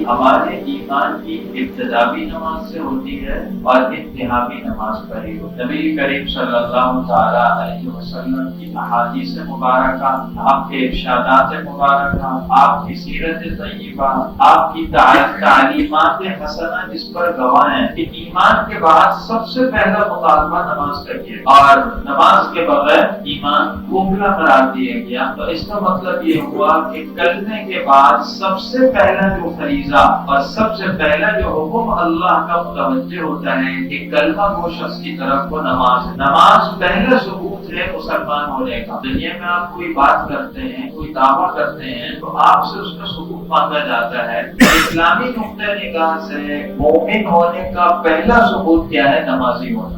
ہمارے ایمان کی ابتدا بھی نماز سے ہوتی ہے اور انتہا بھی نماز پر ہی ہوتی ہے۔ نبی کریم صلی اللہ تعالی علیہ وسلم کی احادیث مبارکہ، آپ کے ارشادات مبارکہ، آپ کی سیرت طیبہ، آپ کی تعلیمات حسنہ جس پر گواہ ہیں کہ ایمان کے بعد سب سے پہلا مطالبہ نماز کا کیا، اور نماز کے بغیر ایمان کھوکھلا قرار دیا گیا۔ تو اس کا مطلب یہ ہوا کہ کلمے کے بعد سب سے پہلا جو فریضہ اور سب سے پہلا جو حکم اللہ کا متوجہ ہوتا ہے کہ کلمہ گو شخص کی طرف وہ نماز ہے۔ نماز پہلا ثبوت ہے مسلمان ہونے کا۔ دنیا میں آپ کوئی بات کرتے ہیں، کوئی دعویٰ کرتے ہیں تو آپ سے اس کا ثبوت مانگا جاتا ہے۔ اسلامی نقطہ نگاہ سے مومن ہونے کا پہلا ثبوت کیا ہے؟ نمازی ہونا۔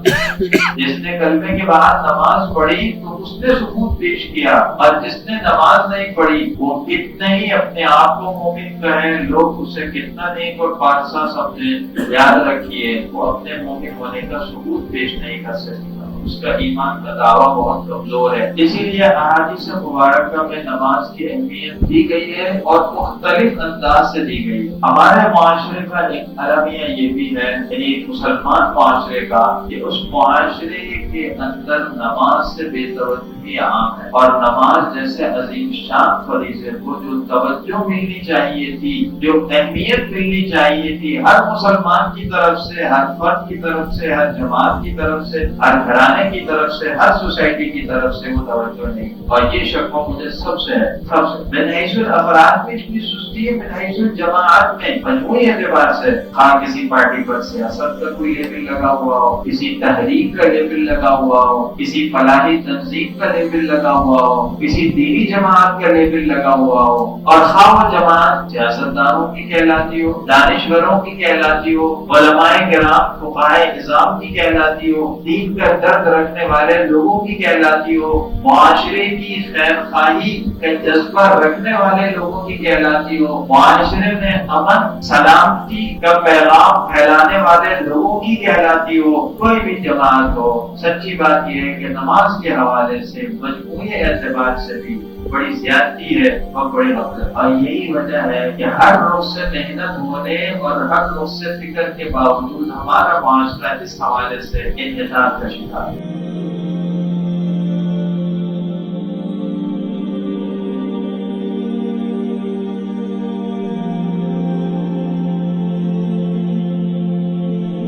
جس نے کلمے کے بعد نماز پڑھی تو اس نے ثبوت پیش کیا، اور جس نے نماز نہیں پڑھی وہ کتنے ہی اپنے آپ کو مومن کہیں، لوگ اسے کتنا نیک اور پارسا سمجھیں، یاد رکھیے وہ اپنے مومن ہونے کا ثبوت پیش نہیں کر سکتا، اس کا ایمان کا دعویٰ بہت کمزور ہے۔ اسی لیے احادیث مبارکہ میں نماز کی اہمیت دی گئی ہے اور مختلف انداز سے دی گئی ہے۔ ہمارے معاشرے کا ایک المیہ یہ بھی ہے، یعنی ایک مسلمان معاشرے کا، کہ اس معاشرے کے اندر نماز سے بے توجہی عام ہے، اور نماز جیسے عظیم شان فریضے کو جو توجہ ملنی چاہیے تھی، جو اہمیت ملنی چاہیے تھی ہر مسلمان کی طرف سے، ہر فرد کی طرف سے، ہر جماعت کی طرف سے، ہر گھرانے کی طرف سے، ہر سوسائٹی کی طرف سے وہ توجہ نہیں، اور یہ شک و مجھے سب سے ہے، سب سے من حیث الافراد میں اتنی سستی ہے، من حیث الجماعت میں مجموعی اعتبار سے، خواہ کسی پارٹی پر سیاست کا کوئی لیبل لگا ہوا ہو، کسی تحریک کا لیبل لگا ہوا ہو، کسی فلاحی تنظیم کا لیبل لگا ہوا ہو، کسی دینی جماعت کا لیبل لگا ہوا ہو، اور خواہ وہ جماعت سیاستدانوں کی کہلاتی ہو، دانشوروں کی کہلاتی ہو، علماء کرام فقہائے اعظام کی کہلاتی ہو، دین کا درد رکھنے والے لوگوں کی کہلاتی ہو، معاشرے کی خیر خواہی کا جذبہ رکھنے والے لوگوں کی کہلاتی ہو، معاشرے میں امن سلامتی کا پیغام پھیلانے والے لوگوں کی کہلاتی ہو، کوئی بھی جماعت ہو، سچی بات یہ ہے کہ نماز کے حوالے سے مجموعی اعتبار سے بھی بڑی زیادتی ہے اور بڑی غفلت، اور یہی وجہ ہے کہ ہر روز سے محنت ہونے اور ہر روز سے فکر کے باوجود ہمارا معاشرہ اس حوالے سے انحطاط کا شکار ہے۔